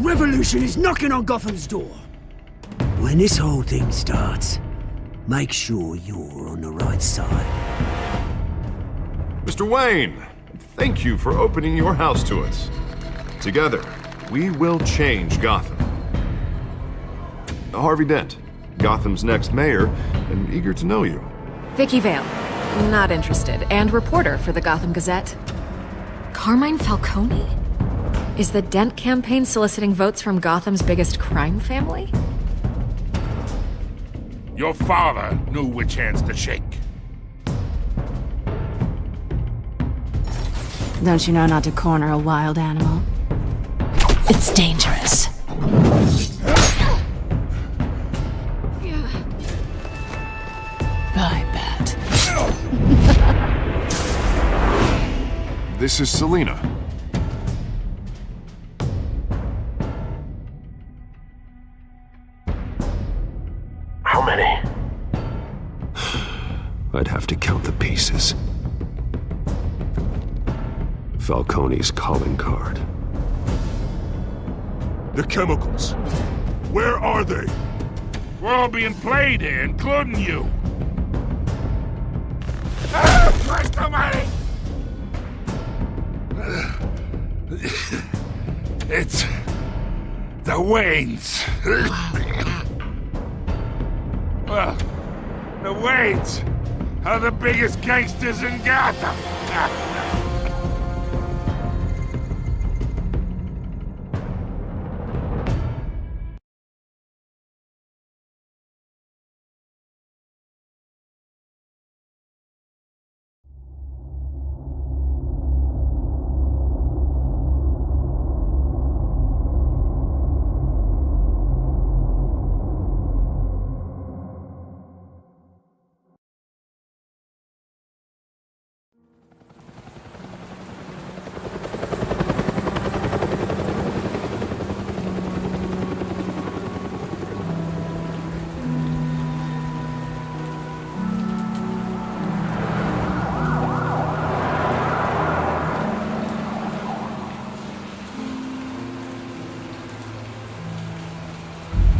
revolution is knocking on Gotham's door. When this whole thing starts, make sure you're on the right side. Mr. Wayne, thank you for opening your house to us. Together, we will change Gotham. Harvey Dent, Gotham's next mayor, and eager to know you. Vicky Vale, not interested, and reporter for the Gotham Gazette. Carmine Falcone? Is the Dent campaign soliciting votes from Gotham's biggest crime family? Your father knew which hands to shake. Don't you know not to corner a wild animal? It's dangerous. I bet. This is Selina. How many? I'd have to count the pieces. Falcone's calling card. The chemicals. Where are they? We're all being played here, including you. Christ almighty! It's the Waynes. Well, the Waynes are the biggest gangsters in Gotham.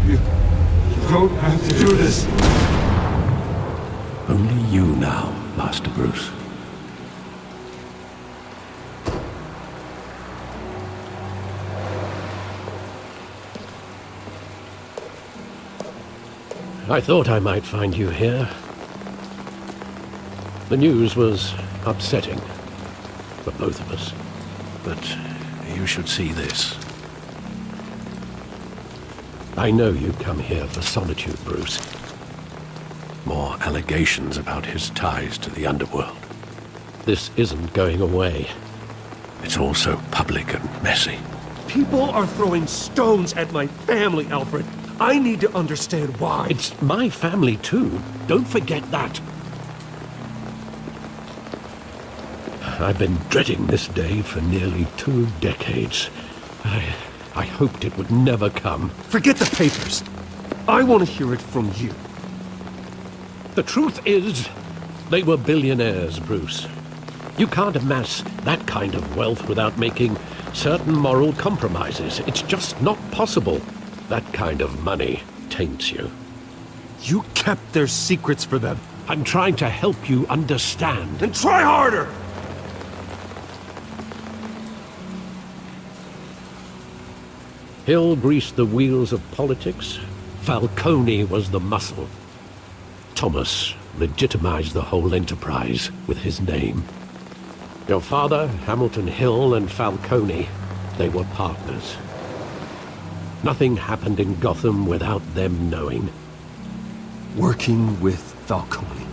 You don't have to do this. Only you now, Master Bruce. I thought I might find you here. The news was upsetting for both of us. But you should see this. I know you come here for solitude, Bruce. More allegations about his ties to the underworld. This isn't going away. It's all so public and messy. People are throwing stones at my family, Alfred. I need to understand why. It's my family, too. Don't forget that. I've been dreading this day for nearly 2 decades. I hoped it would never come. Forget the papers. I want to hear it from you. The truth is, they were billionaires, Bruce. You can't amass that kind of wealth without making certain moral compromises. It's just not possible. That kind of money taints you. You kept their secrets for them. I'm trying to help you understand. Then try harder! Hill greased the wheels of politics. Falcone was the muscle. Thomas legitimized the whole enterprise with his name. Your father, Hamilton Hill, and Falcone, they were partners. Nothing happened in Gotham without them knowing. Working with Falcone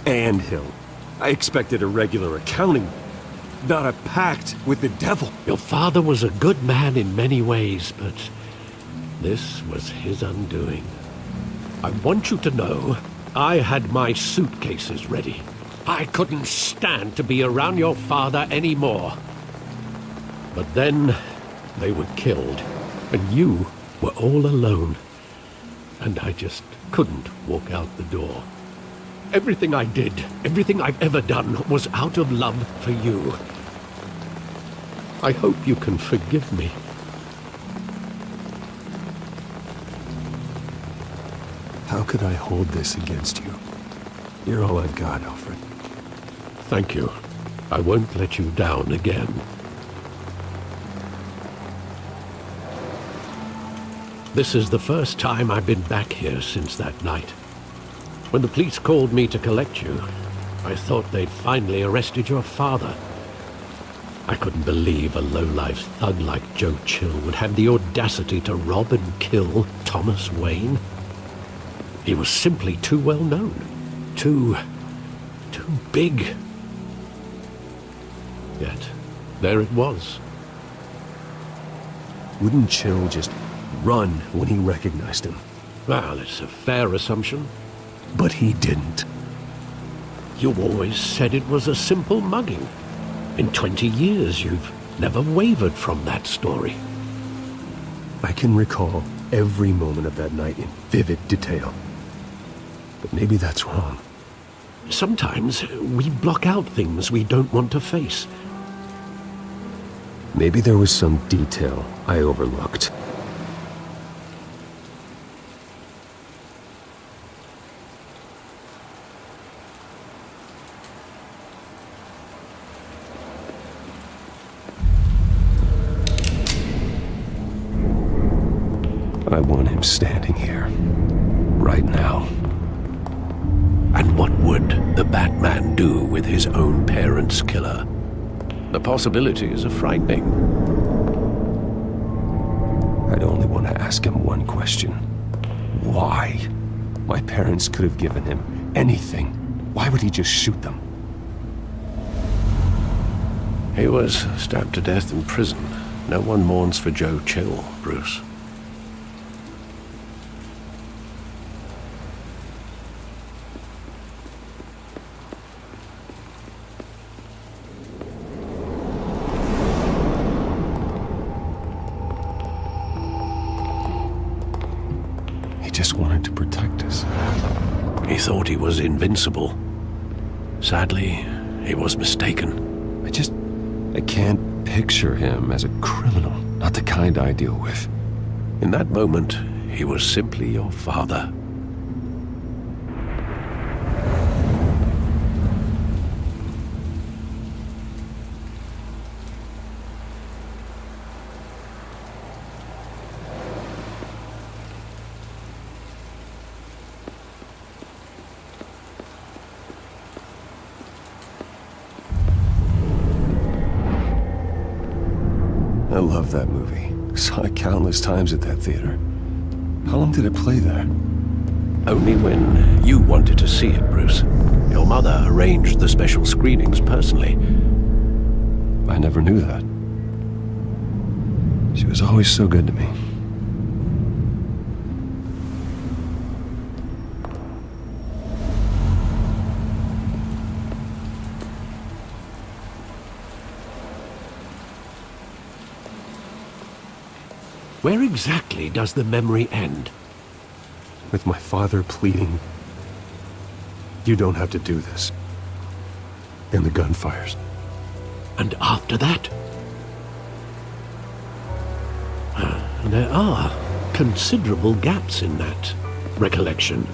and Hill. I expected a regular accounting, not a pact with the devil. Your father was a good man in many ways, but this was his undoing. I want you to know, I had my suitcases ready. I couldn't stand to be around your father anymore. But then, they were killed, and you were all alone. And I just couldn't walk out the door. Everything I did, everything I've ever done, was out of love for you. I hope you can forgive me. How could I hold this against you? You're all I've got, Alfred. Thank you. I won't let you down again. This is the first time I've been back here since that night. When the police called me to collect you, I thought they'd finally arrested your father. I couldn't believe a low-life thug like Joe Chill would have the audacity to rob and kill Thomas Wayne. He was simply too well known. Too big. Yet, there it was. Wouldn't Chill just run when he recognized him? Well, it's a fair assumption. But he didn't. You always said it was a simple mugging. In 20 years, you've never wavered from that story. I can recall every moment of that night in vivid detail. But maybe that's wrong. Sometimes we block out things we don't want to face. Maybe there was some detail I overlooked. I want him standing here, right now. And what would the Batman do with his own parents' killer? The possibilities are frightening. I'd only want to ask him one question. Why? My parents could have given him anything. Why would he just shoot them? He was stabbed to death in prison. No one mourns for Joe Chill, Bruce. Just wanted to protect us. He thought he was invincible. Sadly, he was mistaken. I can't picture him as a criminal. Not the kind I deal with. In that moment, he was simply your father. I love that movie. Saw it countless times at that theater. How long did it play there? Only when you wanted to see it, Bruce. Your mother arranged the special screenings personally. I never knew that. She was always so good to me. Where exactly does the memory end? With my father pleading, "You don't have to do this." And the gunfires. And after that? There are considerable gaps in that recollection.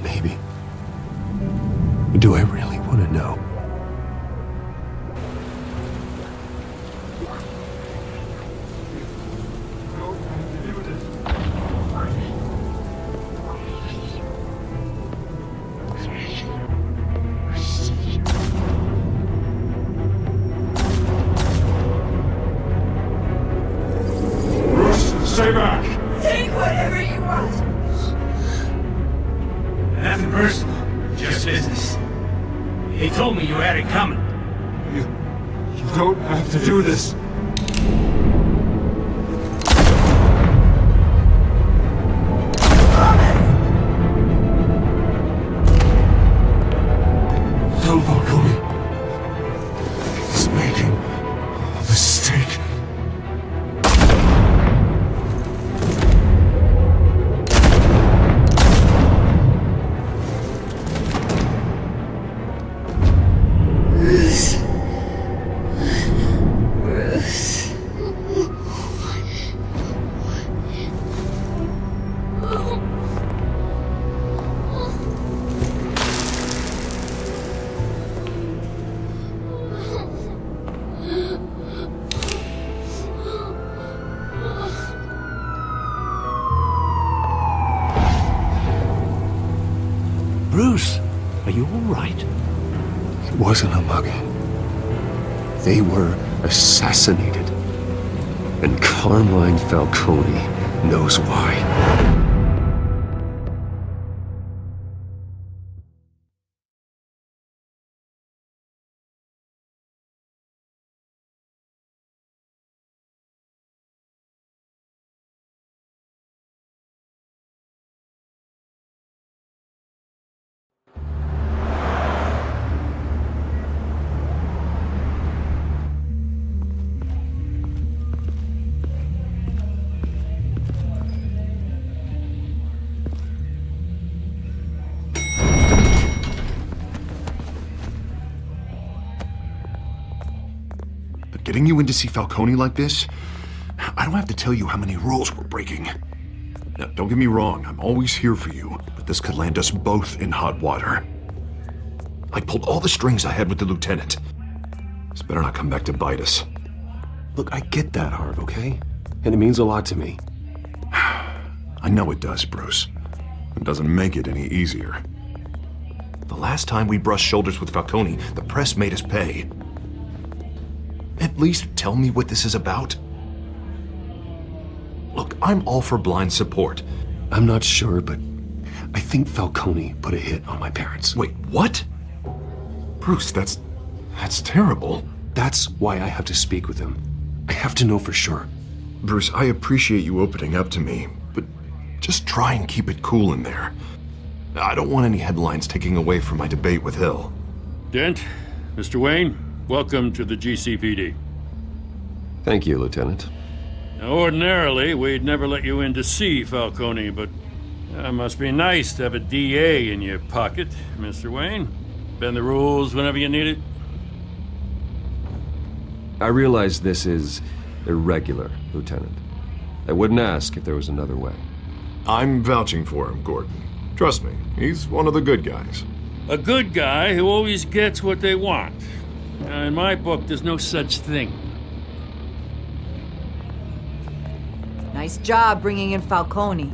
Maybe. Do I really want to know? Stay back! Take whatever you want! Nothing personal, just business. He told me you had it coming. You don't have to do this. Don't follow me. He's making a mistake. Bruce. Are you all right? It wasn't a mugging. They were assassinated. And Carmine Falcone knows why. Getting you in to see Falcone like this? I don't have to tell you how many rules we're breaking. Now, don't get me wrong, I'm always here for you, but this could land us both in hot water. I pulled all the strings I had with the lieutenant. This better not come back to bite us. Look, I get that, Harv, okay? And it means a lot to me. I know it does, Bruce. It doesn't make it any easier. The last time we brushed shoulders with Falcone, the press made us pay. At least tell me what this is about. Look, I'm all for blind support. I'm not sure, but I think Falcone put a hit on my parents. Wait, what? Bruce, that's terrible. That's why I have to speak with him. I have to know for sure. Bruce, I appreciate you opening up to me, but just try and keep it cool in there. I don't want any headlines taking away from my debate with Hill. Dent, Mr. Wayne, welcome to the GCPD. Thank you, Lieutenant. Now, ordinarily, we'd never let you in to see Falcone, but it must be nice to have a DA in your pocket, Mr. Wayne. Bend the rules whenever you need it. I realize this is irregular, Lieutenant. I wouldn't ask if there was another way. I'm vouching for him, Gordon. Trust me, he's one of the good guys. A good guy who always gets what they want. In my book, there's no such thing. Nice job bringing in Falcone.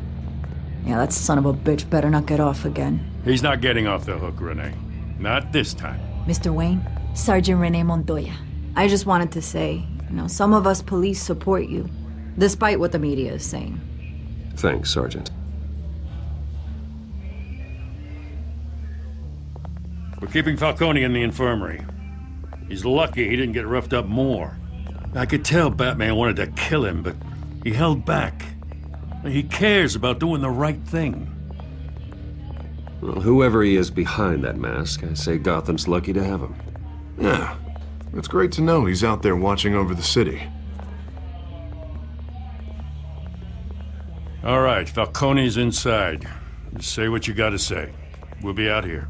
Yeah, that son of a bitch better not get off again. He's not getting off the hook, Renee. Not this time. Mr. Wayne, Sergeant Renee Montoya. I just wanted to say, some of us police support you, despite what the media is saying. Thanks, Sergeant. We're keeping Falcone in the infirmary. He's lucky he didn't get roughed up more. I could tell Batman wanted to kill him, but he held back. He cares about doing the right thing. Well, whoever he is behind that mask, I say Gotham's lucky to have him. Yeah, it's great to know he's out there watching over the city. All right, Falcone's inside. Just say what you gotta say. We'll be out here.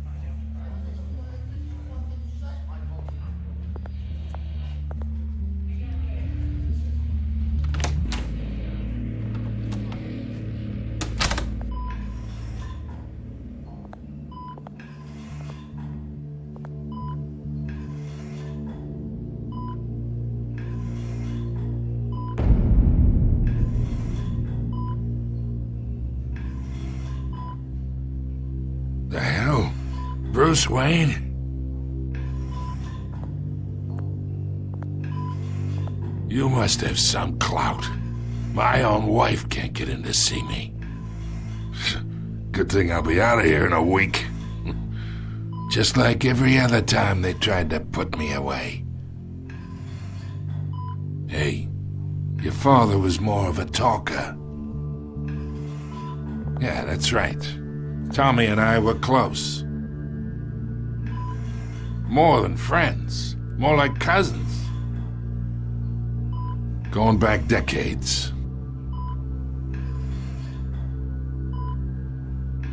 The hell? Bruce Wayne? You must have some clout. My own wife can't get in to see me. Good thing I'll be out of here in a week. Just like every other time they tried to put me away. Hey, your father was more of a talker. Yeah, that's right. Tommy and I were close. More than friends. More like cousins. Going back decades.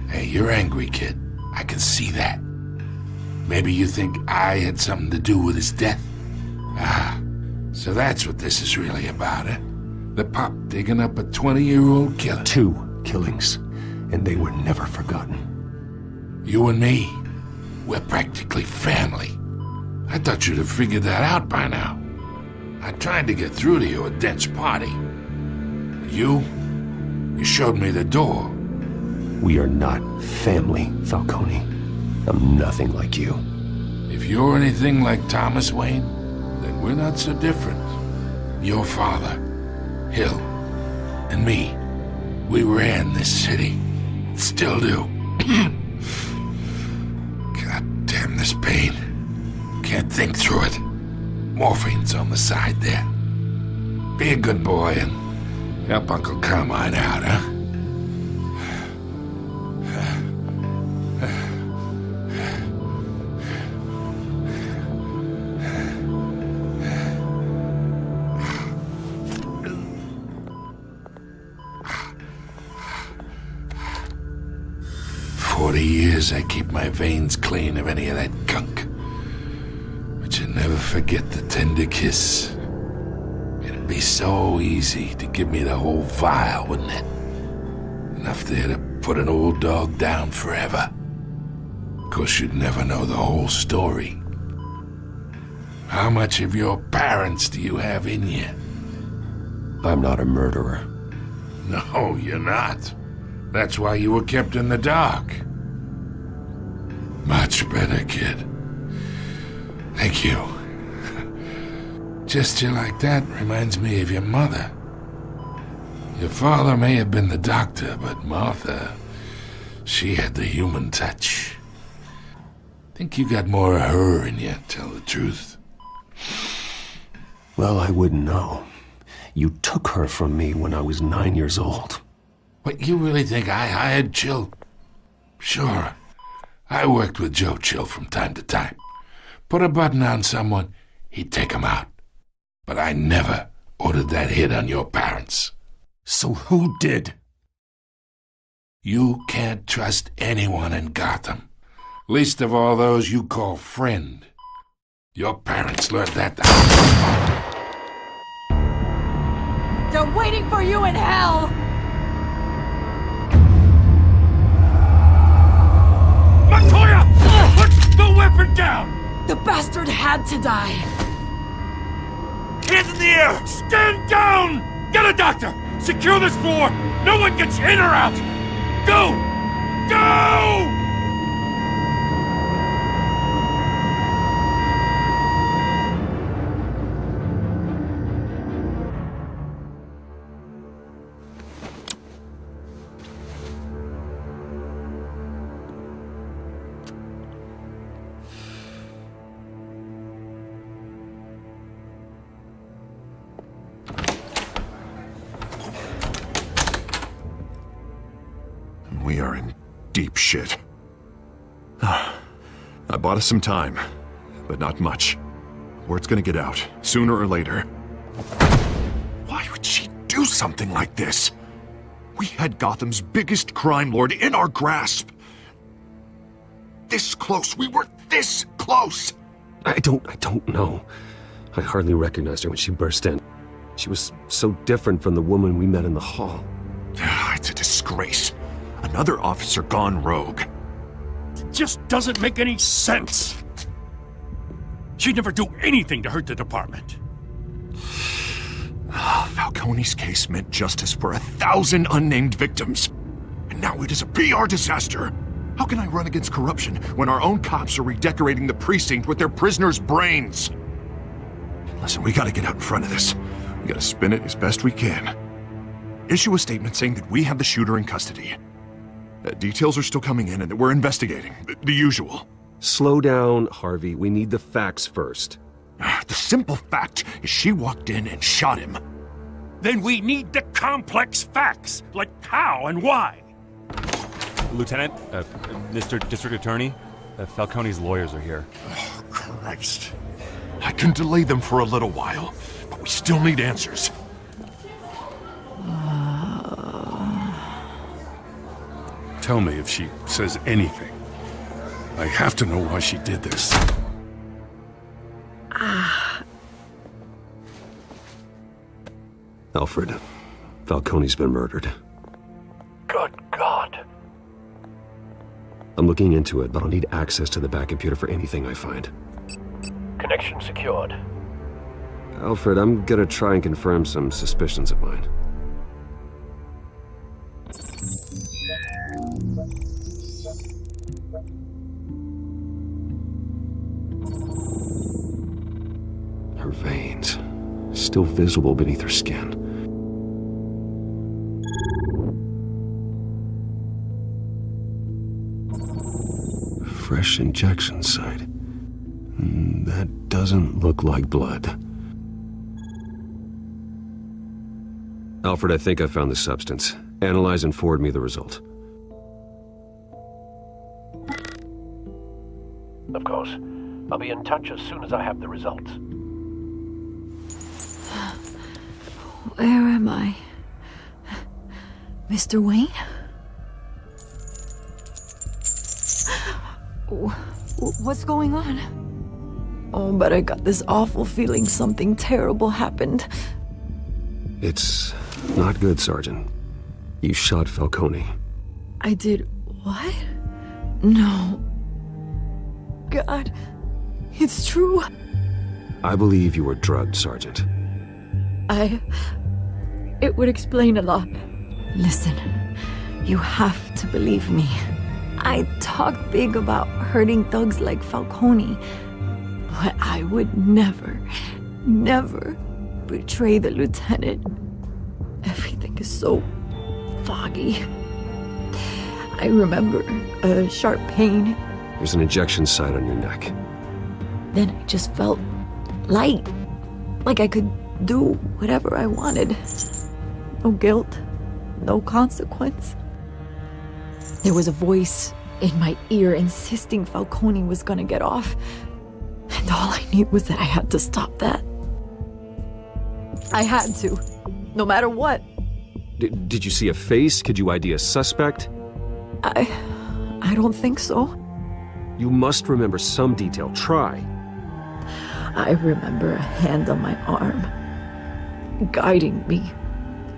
Hey, you're angry, kid. I can see that. Maybe you think I had something to do with his death? Ah, so that's what this is really about, eh? The pup digging up a 20-year-old killer. 2 killings, and they were never forgotten. You and me, we're practically family. I thought you'd have figured that out by now. I tried to get through to you at Dent's party. But you showed me the door. We are not family, Falcone. I'm nothing like you. If you're anything like Thomas Wayne, then we're not so different. Your father, Hill, and me, we ran this city. Still do. God damn this pain. Can't think through it. Morphine's on the side there. Be a good boy and help Uncle Carmine out, huh? 40 years I keep my veins clean of any of that gunk. But you never forget the tender kiss. It'd be so easy to give me the whole vial, wouldn't it? Enough there to put an old dog down forever. Of course, you'd never know the whole story. How much of your parents do you have in you? I'm not a murderer. No, you're not. That's why you were kept in the dark. Much better, kid. Thank you. Gesture like that reminds me of your mother. Your father may have been the doctor, but Martha, she had the human touch. Think you got more of her in you, tell the truth. Well, I wouldn't know. You took her from me when I was 9 years old. What, you really think I hired Chill? Sure. I worked with Joe Chill from time to time. Put a button on someone, he'd take him out. But I never ordered that hit on your parents. So who did? You can't trust anyone in Gotham. Least of all those you call friend. Your parents learned that. They're waiting for you in hell! Montoya! Put the weapon down! The bastard had to die! Hands in the air! Stand down! Get a doctor! Secure this floor! No one gets in or out! Go! Go! We are in deep shit. I bought us some time, but not much. Word's gonna get out, sooner or later. Why would she do something like this? We had Gotham's biggest crime lord in our grasp. This close, we were this close! I don't know. I hardly recognized her when she burst in. She was so different from the woman we met in the hall. It's a disgrace. Another officer gone rogue. It just doesn't make any sense. She'd never do anything to hurt the department. Falcone's case meant justice for 1,000 unnamed victims. And now it is a PR disaster. How can I run against corruption when our own cops are redecorating the precinct with their prisoners' brains? Listen, we gotta get out in front of this. We gotta spin it as best we can. Issue a statement saying that we have the shooter in custody. Details are still coming in and that we're investigating. The usual. Slow down, Harvey. We need the facts first. The simple fact is she walked in and shot him. Then we need the complex facts, like how and why. Lieutenant, Mr. District Attorney, Falcone's lawyers are here. Oh, Christ. I can delay them for a little while, but we still need answers. Tell me if she says anything. I have to know why she did this. Alfred, Falcone's been murdered. Good God. I'm looking into it, but I'll need access to the back computer for anything I find. Connection secured. Alfred, I'm gonna try and confirm some suspicions of mine. Her veins, still visible beneath her skin. Fresh injection site. That doesn't look like blood. Alfred, I think I found the substance. Analyze and forward me the result. Of course. I'll be in touch as soon as I have the results. Where am I? Mr. Wayne? What's going on? Oh, but I got this awful feeling something terrible happened. It's not good, Sergeant. You shot Falcone. I did what? No. God, it's true. I believe you were drugged, Sergeant. It would explain a lot. Listen, you have to believe me. I talked big about hurting thugs like Falcone, but I would never betray the lieutenant. Everything is so foggy. I remember a sharp pain. There's an injection site on your neck. Then I just felt light, like I could do whatever I wanted. No guilt, no consequence. There was a voice in my ear insisting Falcone was gonna get off. And all I knew was that I had to stop that. I had to, no matter what. Did you see a face? Could you ID a suspect? I don't think so. You must remember some detail. Try. I remember a hand on my arm, guiding me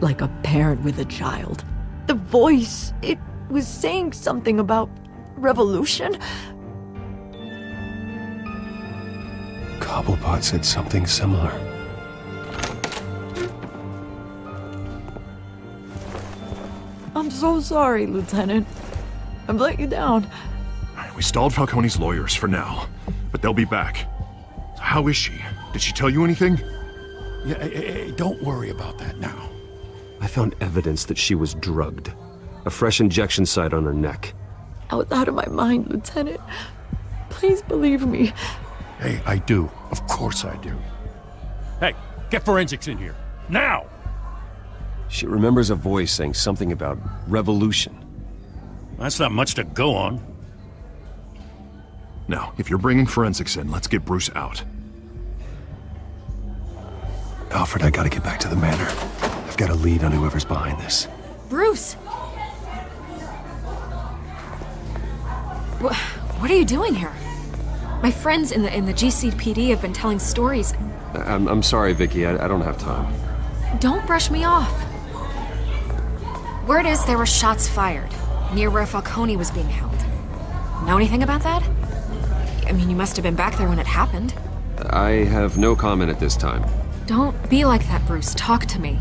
like a parent with a child. The voice, it was saying something about revolution. Cobblepot said something similar. I'm so sorry, Lieutenant. I've let you down. We stalled Falcone's lawyers for now, but they'll be back. How is she? Did she tell you anything? Yeah, don't worry about that now. I found evidence that she was drugged. A fresh injection site on her neck. I was out of my mind, Lieutenant. Please believe me. Hey, I do. Of course I do. Hey, get forensics in here. Now! She remembers a voice saying something about revolution. That's not much to go on. Now, if you're bringing forensics in, let's get Bruce out. Alfred, I gotta get back to the manor. I've got a lead on whoever's behind this. Bruce! What are you doing here? My friends in the GCPD have been telling stories. I'm sorry, Vicky. I don't have time. Don't brush me off. Word is there were shots fired near where Falcone was being held. Know anything about that? I mean, you must have been back there when it happened. I have no comment at this time. Don't be like that, Bruce. Talk to me.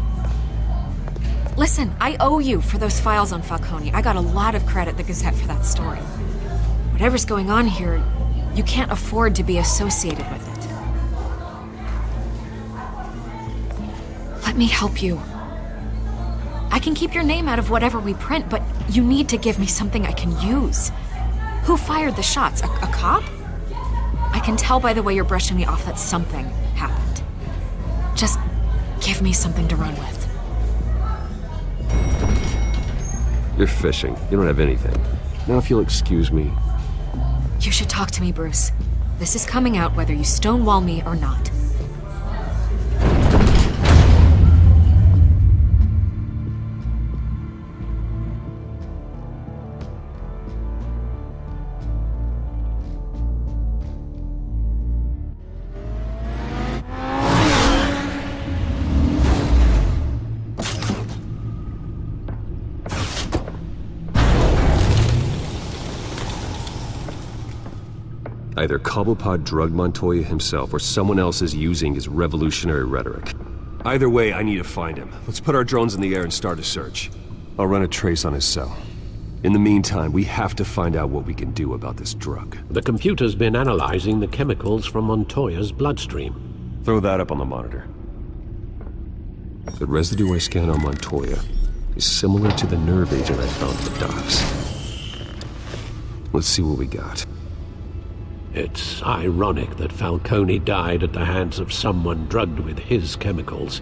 Listen, I owe you for those files on Falcone. I got a lot of credit at the Gazette for that story. Whatever's going on here, you can't afford to be associated with it. Let me help you. I can keep your name out of whatever we print, but you need to give me something I can use. Who fired the shots? A cop? I can tell by the way you're brushing me off that something happened. Just give me something to run with. You're fishing. You don't have anything. Now if you'll excuse me. You should talk to me, Bruce. This is coming out whether you stonewall me or not. Either Cobblepot drugged Montoya himself or someone else is using his revolutionary rhetoric. Either way, I need to find him. Let's put our drones in the air and start a search. I'll run a trace on his cell. In the meantime, we have to find out what we can do about this drug. The computer's been analyzing the chemicals from Montoya's bloodstream. Throw that up on the monitor. The residue I scanned on Montoya is similar to the nerve agent I found at the docks. Let's see what we got. It's ironic that Falcone died at the hands of someone drugged with his chemicals.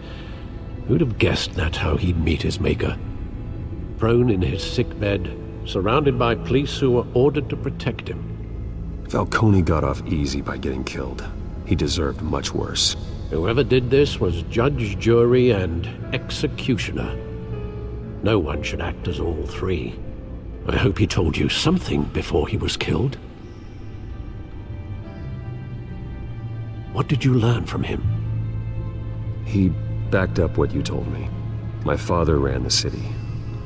Who'd have guessed that's how he'd meet his maker? Prone in his sickbed, surrounded by police who were ordered to protect him. Falcone got off easy by getting killed. He deserved much worse. Whoever did this was judge, jury, and executioner. No one should act as all three. I hope he told you something before he was killed. What did you learn from him? He backed up what you told me. My father ran the city,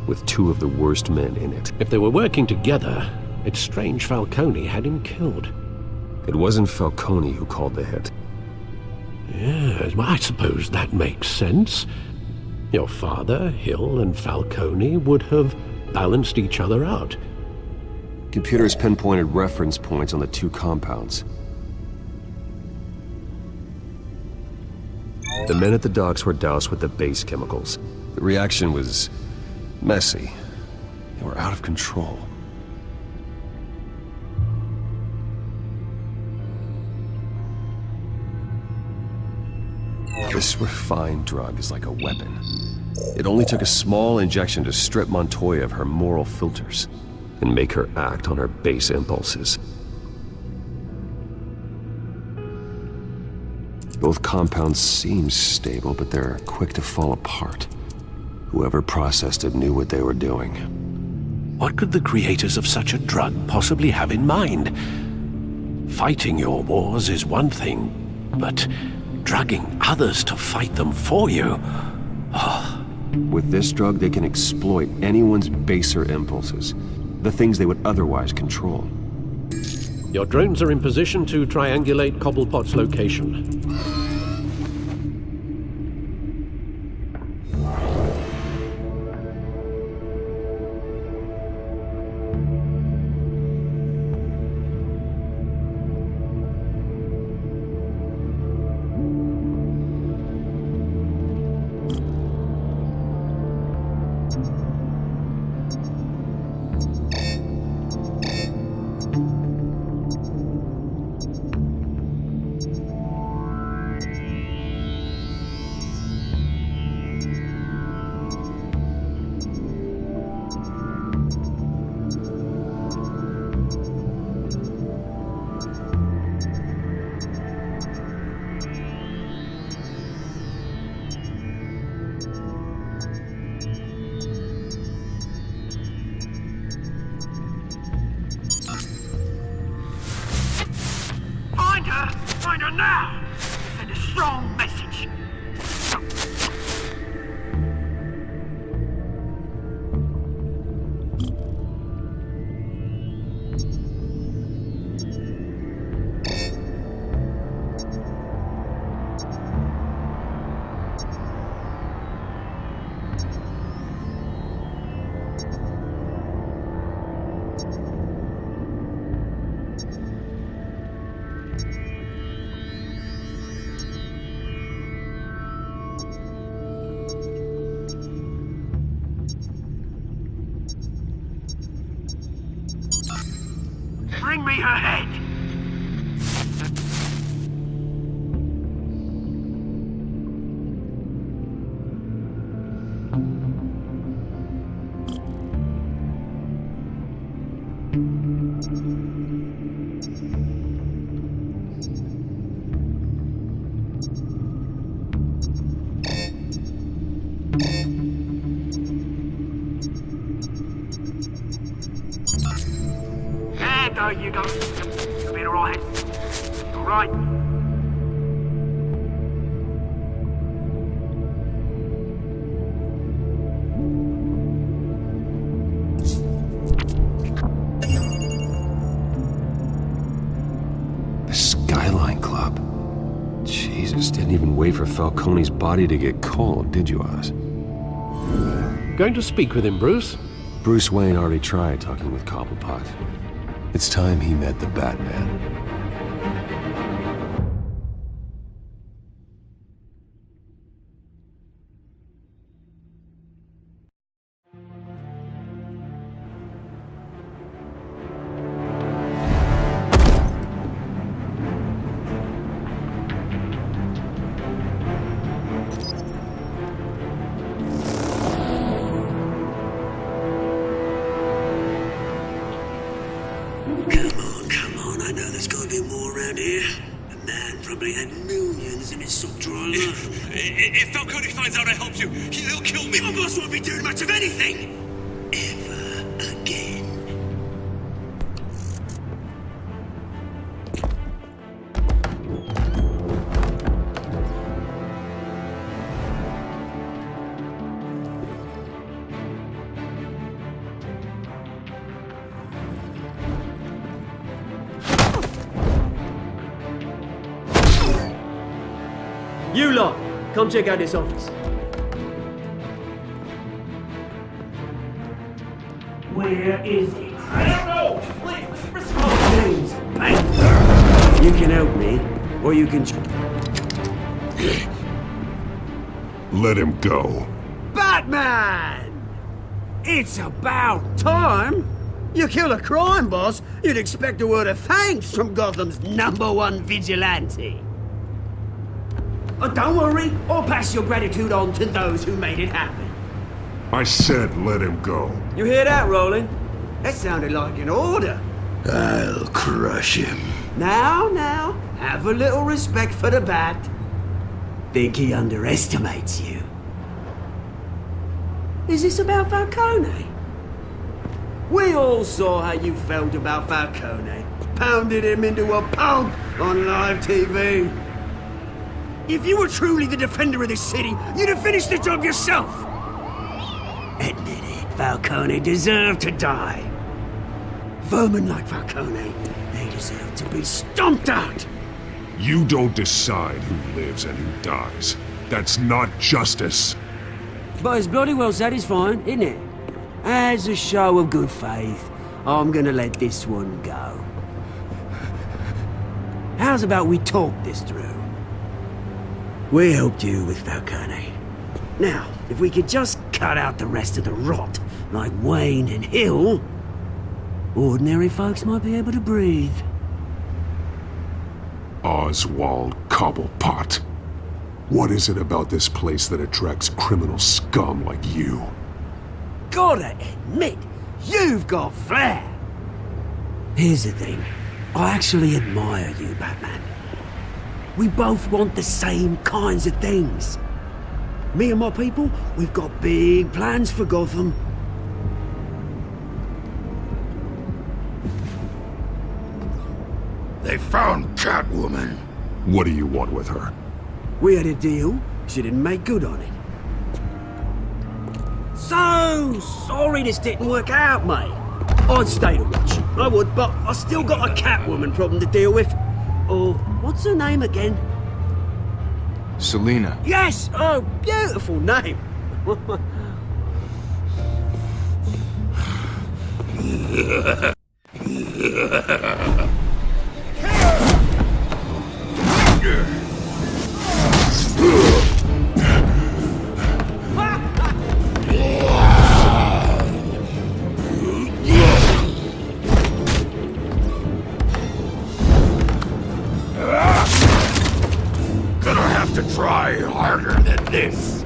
with two of the worst men in it. If they were working together, it's strange Falcone had him killed. It wasn't Falcone who called the hit. Yes, well, I suppose that makes sense. Your father, Hill, and Falcone would have balanced each other out. Computers pinpointed reference points on the two compounds. The men at the docks were doused with the base chemicals. The reaction was messy. They were out of control. This refined drug is like a weapon. It only took a small injection to strip Montoya of her moral filters and make her act on her base impulses. Both compounds seem stable, but they're quick to fall apart. Whoever processed it knew what they were doing. What could the creators of such a drug possibly have in mind? Fighting your wars is one thing, but drugging others to fight them for you? Oh. With this drug, they can exploit anyone's baser impulses, the things they would otherwise control. Your drones are in position to triangulate Cobblepot's location. Find her now! Send a strong message. Bring me her head! There you go. You'll be alright. Alright. The Skyline Club. Jesus, didn't even wait for Falcone's body to get cold, did you, Oz? Going to speak with him, Bruce? Bruce Wayne already tried talking with Cobblepot. It's time he met the Batman. around here. The man probably had millions in his sock-drawer alone. If Falcone finds out I helped you, he'll kill me. Your boss won't be doing much of anything! Ever again. You lot, come check out this office. Where is it? I don't know. Please, respond. James, bang. You can help me, or you can... Let him go. Batman! It's about time! You kill a crime boss, you'd expect a word of thanks from Gotham's #1 vigilante. Oh, don't worry, I'll pass your gratitude on to those who made it happen. I said let him go. You hear that, Roland? That sounded like an order. I'll crush him. Now, have a little respect for the Bat. Think he underestimates you. Is this about Falcone? We all saw how you felt about Falcone. Pounded him into a pulp on live TV. If you were truly the defender of this city, you'd have finished the job yourself. Admit it, Falcone deserved to die. Vermin like Falcone, they deserve to be stomped out. You don't decide who lives and who dies. That's not justice. But it's bloody well satisfying, isn't it? As a show of good faith, I'm gonna let this one go. How's about we talk this through? We helped you with Falcone. Now, if we could just cut out the rest of the rot, like Wayne and Hill, ordinary folks might be able to breathe. Oswald Cobblepot. What is it about this place that attracts criminal scum like you? Gotta admit, you've got flair. Here's the thing. I actually admire you, Batman. We both want the same kinds of things. Me and my people, we've got big plans for Gotham. They found Catwoman. What do you want with her? We had a deal. She didn't make good on it. So sorry this didn't work out, mate. I'd stay to watch. I would, but I still got a Catwoman problem to deal with. Oh, what's her name again? Selina. Yes! Oh, beautiful name. Gonna have to try harder than this.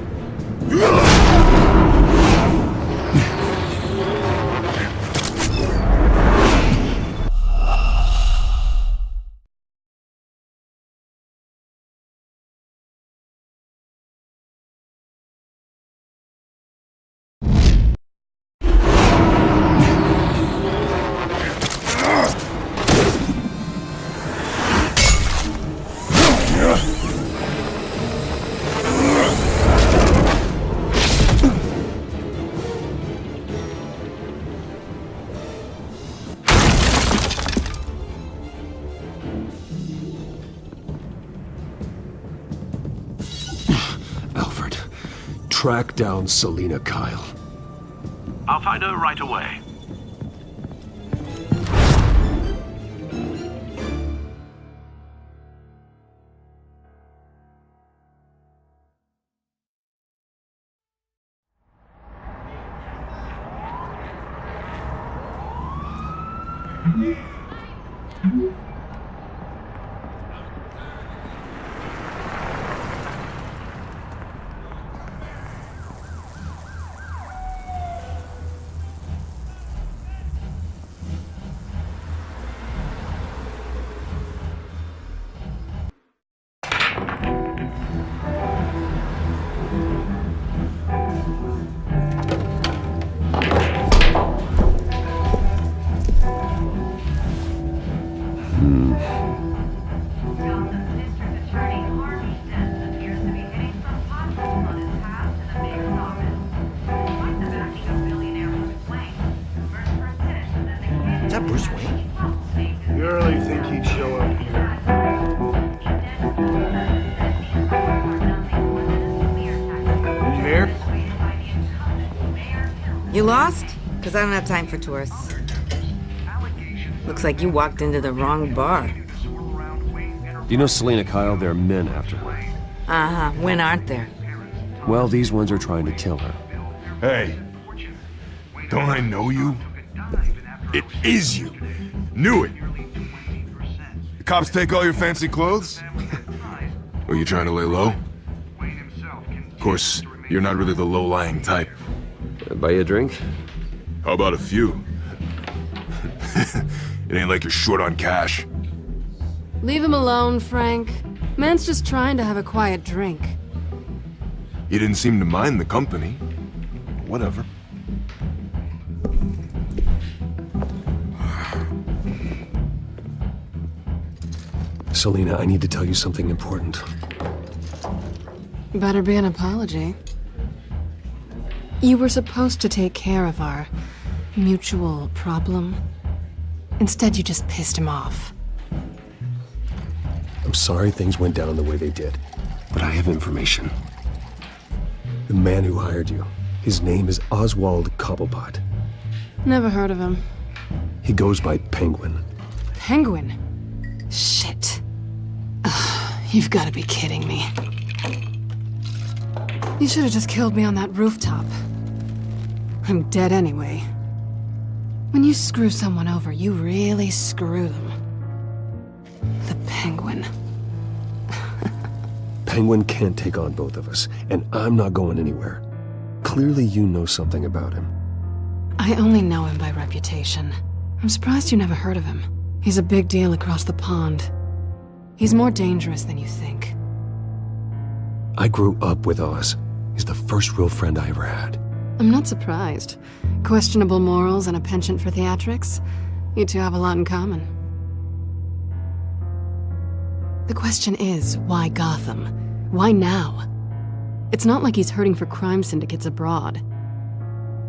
Alfred, track down Selina Kyle. I'll find her right away. because I don't have time for tourists. Looks like you walked into the wrong bar. Do you know Selena Kyle? There are men after her. Uh-huh. When aren't there? Well, these ones are trying to kill her. Hey, don't I know you? It is you. Knew it. The cops take all your fancy clothes? Or you trying to lay low? Of course, you're not really the low-lying type. Buy you a drink? How about a few? It ain't like you're short on cash. Leave him alone, Frank. Man's just trying to have a quiet drink. You didn't seem to mind the company. Whatever. Selena, I need to tell you something important. Better be an apology. You were supposed to take care of our mutual problem. Instead, you just pissed him off. I'm sorry things went down the way they did, but I have information. The man who hired you, his name is Oswald Cobblepot. Never heard of him. He goes by Penguin. Penguin? Shit. Ugh, you've got to be kidding me. You should have just killed me on that rooftop. I'm dead anyway. When you screw someone over, you really screw them. The Penguin. Penguin can't take on both of us, and I'm not going anywhere. Clearly you know something about him. I only know him by reputation. I'm surprised you never heard of him. He's a big deal across the pond. He's more dangerous than you think. I grew up with Oz. He's the first real friend I ever had. I'm not surprised. Questionable morals and a penchant for theatrics. You two have a lot in common. The question is, why Gotham? Why now? It's not like he's hurting for crime syndicates abroad.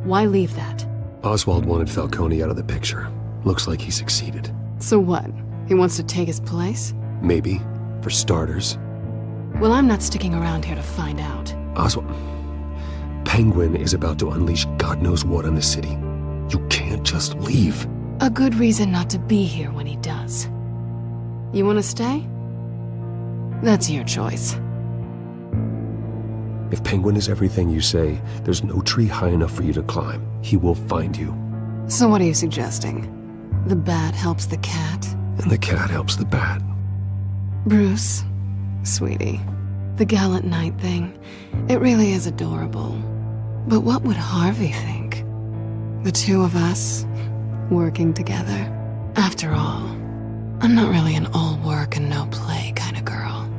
Why leave that? Oswald wanted Falcone out of the picture. Looks like he succeeded. So what? He wants to take his place? Maybe. For starters. Well, I'm not sticking around here to find out. Oswald... Penguin is about to unleash God knows what on the city. You can't just leave. A good reason not to be here when he does. You want to stay? That's your choice. If Penguin is everything you say, there's no tree high enough for you to climb. He will find you. So what are you suggesting? The bat helps the cat? And the cat helps the bat. Bruce, sweetie, the gallant knight thing, it really is adorable. But what would Harvey think? The two of us, working together. After all, I'm not really an all work and no play kind of girl.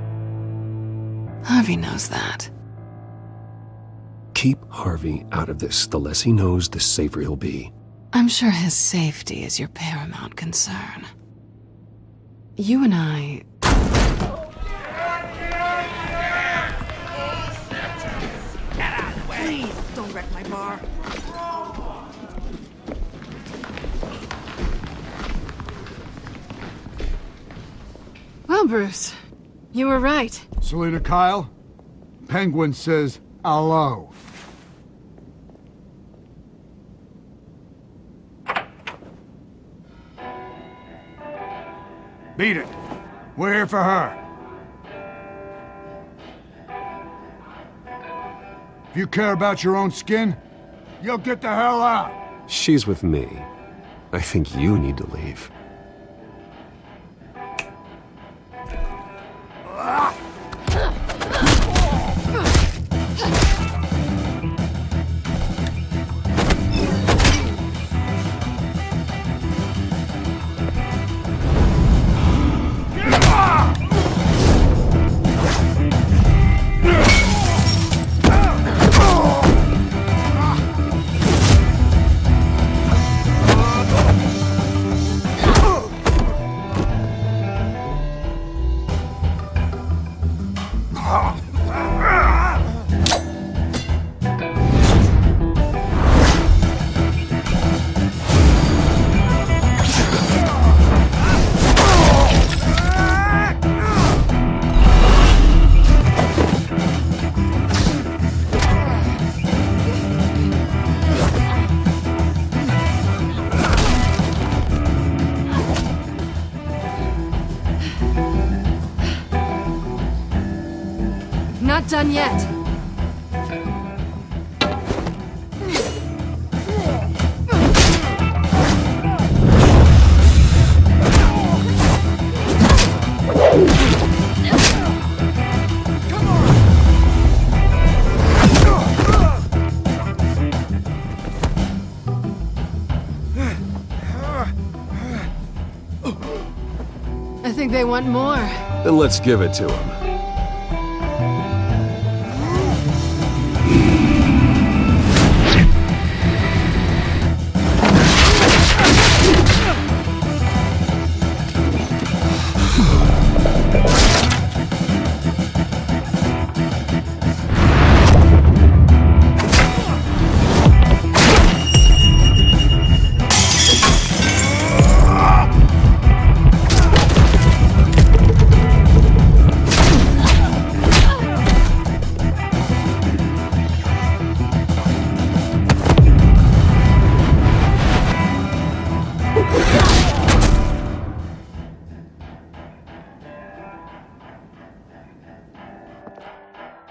Harvey knows that. Keep Harvey out of this. The less he knows, the safer he'll be. I'm sure his safety is your paramount concern. You and I... Please, don't wreck my bar. Well, Bruce, you were right. Selena Kyle, Penguin says hello. Beat it. We're here for her. If you care about your own skin, you'll get the hell out. She's with me. I think you need to leave. not done yet. I think they want more. Then let's give it to him.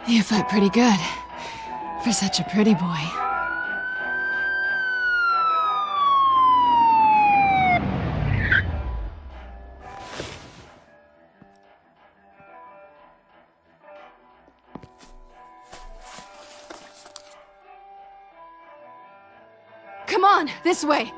You fight pretty good. For such a pretty boy. Come on, this way!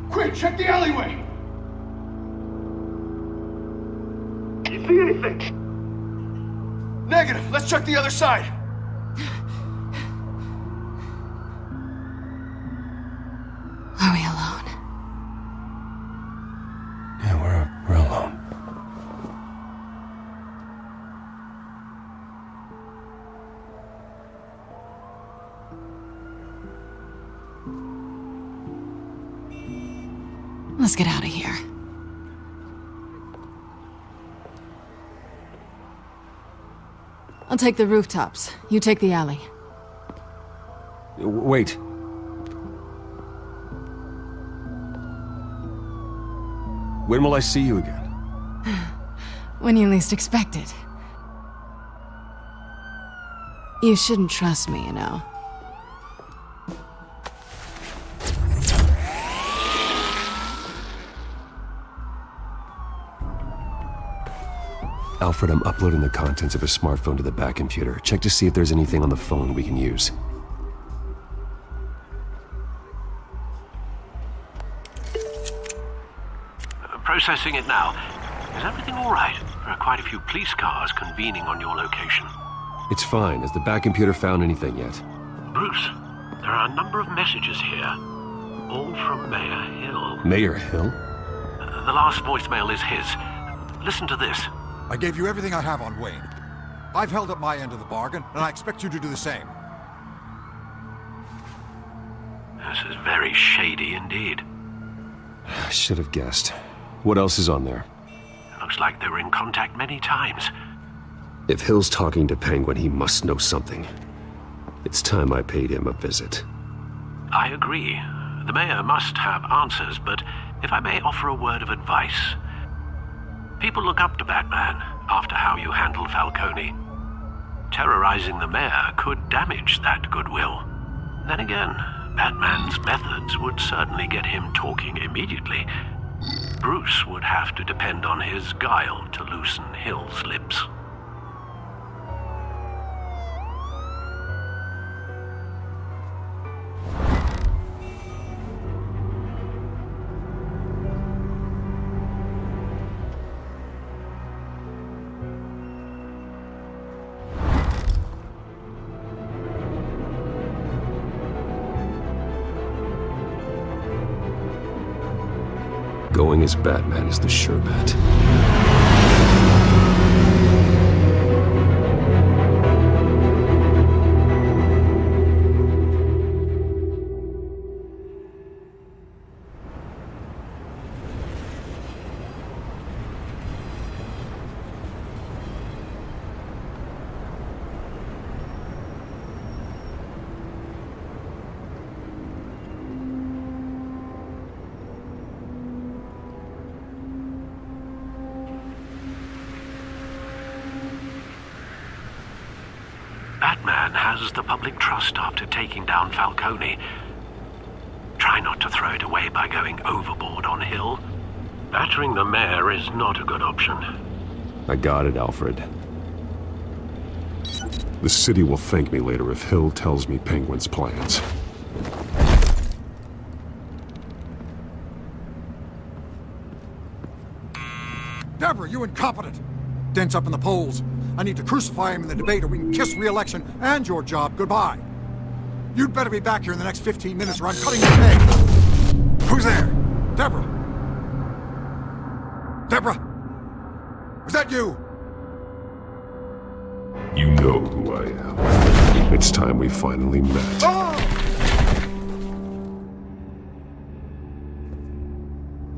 Quick, check the alleyway! You see anything? Negative. Let's check the other side. Are we alone? Yeah, we're alone. Let's get out of here. I'll take the rooftops. You take the alley. Wait. When will I see you again? When you least expect it. You shouldn't trust me, you know. Alfred, I'm uploading the contents of a smartphone to the back computer. Check to see if there's anything on the phone we can use. Processing it now. Is everything all right? There are quite a few police cars convening on your location. It's fine. Has the back computer found anything yet? Bruce, there are a number of messages here. All from Mayor Hill. Mayor Hill? The last voicemail is his. Listen to this. I gave you everything I have on Wayne. I've held up my end of the bargain, and I expect you to do the same. This is very shady indeed. I should have guessed. What else is on there? Looks like they were in contact many times. If Hill's talking to Penguin, he must know something. It's time I paid him a visit. I agree. The mayor must have answers, but if I may offer a word of advice. People look up to Batman after how you handled Falcone. Terrorizing the mayor could damage that goodwill. Then again, Batman's methods would certainly get him talking immediately. Bruce would have to depend on his guile to loosen Hill's lips. Going as Batman is the sure bet. Batman has the public trust after taking down Falcone. Try not to throw it away by going overboard on Hill. Battering the mayor is not a good option. I got it, Alfred. The city will thank me later if Hill tells me Penguin's plans. Deborah, you incompetent! Dent's up in the polls. I need to crucify him in the debate or we can kiss re-election and your job goodbye. You'd better be back here in the next 15 minutes or I'm cutting your pay. Who's there? Deborah? Deborah? Was that you? You know who I am. It's time we finally met.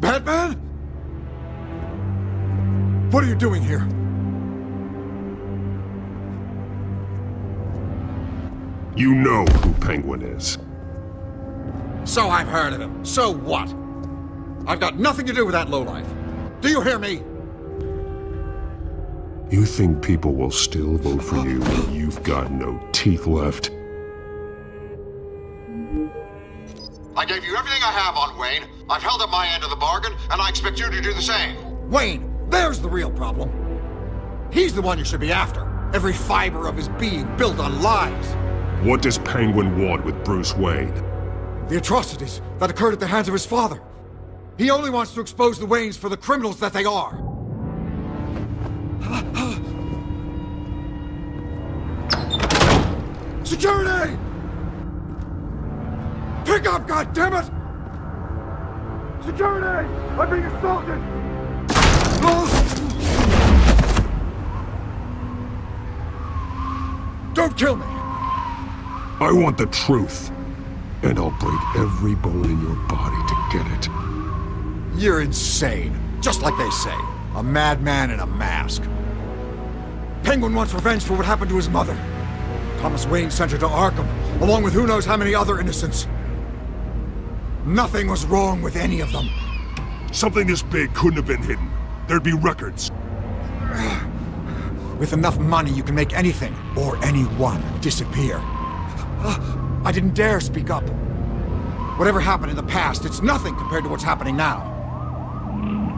Batman? What are you doing here? You know who Penguin is. So I've heard of him. So what? I've got nothing to do with that lowlife. Do you hear me? You think people will still vote for you when you've got no teeth left? I gave you everything I have on Wayne. I've held up my end of the bargain, and I expect you to do the same. Wayne, there's the real problem. He's the one you should be after. Every fiber of his being built on lies. What does Penguin want with Bruce Wayne? The atrocities that occurred at the hands of his father. He only wants to expose the Waynes for the criminals that they are. Security! Pick up, goddammit! Security! I'm being assaulted! Don't kill me! I want the truth. And I'll break every bone in your body to get it. You're insane. Just like they say. A madman in a mask. Penguin wants revenge for what happened to his mother. Thomas Wayne sent her to Arkham, along with who knows how many other innocents. Nothing was wrong with any of them. Something this big couldn't have been hidden. There'd be records. With enough money, you can make anything, or anyone, disappear. I didn't dare speak up. Whatever happened in the past, it's nothing compared to what's happening now.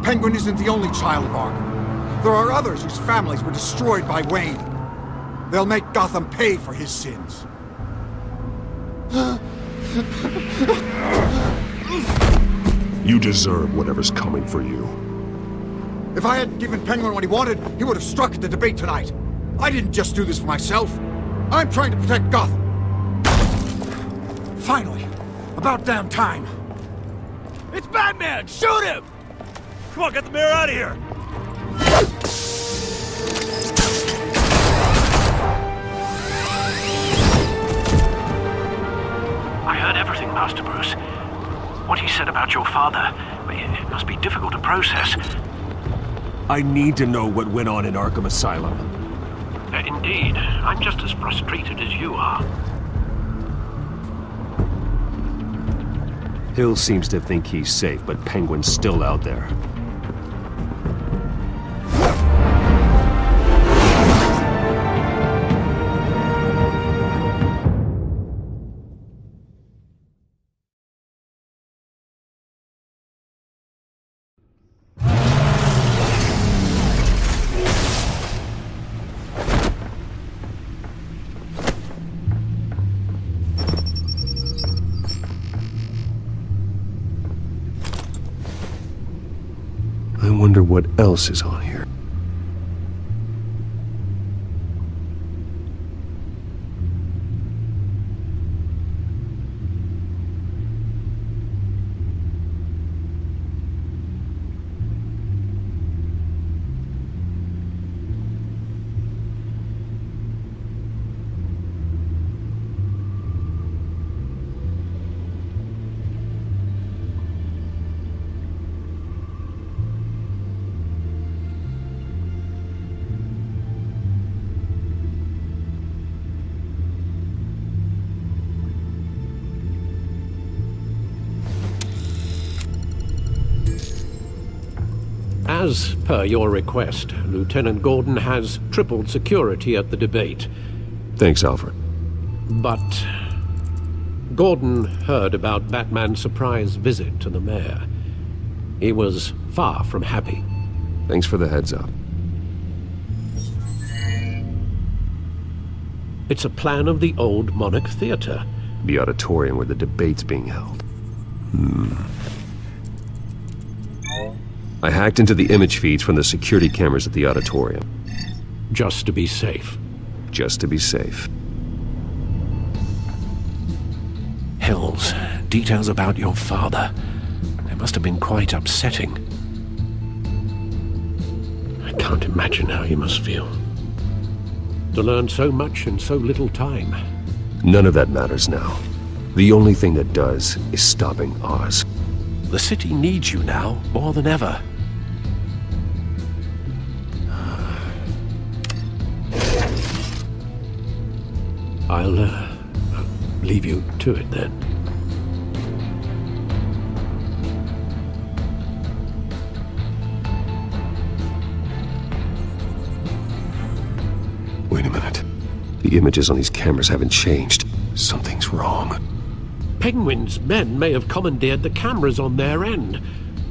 Penguin isn't the only child of Arkham. There are others whose families were destroyed by Wayne. They'll make Gotham pay for his sins. You deserve whatever's coming for you. If I hadn't given Penguin what he wanted, he would have struck at the debate tonight. I didn't just do this for myself. I'm trying to protect Gotham. Finally. About damn time. It's Batman! Shoot him! Come on, get the mayor out of here! I heard everything, Master Bruce. What he said about your father, it must be difficult to process. I need to know what went on in Arkham Asylum. Indeed. I'm just as frustrated as you are. Hill seems to think he's safe, but Penguin's still out there. I wonder what else is on here. As per your request, Lieutenant Gordon has tripled security at the debate. Thanks, Alfred. But Gordon heard about Batman's surprise visit to the mayor. He was far from happy. Thanks for the heads up. It's a plan of the old Monarch Theater. The auditorium where the debate's being held. I hacked into the image feeds from the security cameras at the auditorium. Just to be safe. Just to be safe. Hills, details about your father. They must have been quite upsetting. I can't imagine how you must feel. To learn so much in so little time. None of that matters now. The only thing that does is stopping Oz. The city needs you now, more than ever. I'll leave you to it then. Wait a minute. The images on these cameras haven't changed. Something's wrong. Penguin's men may have commandeered the cameras on their end.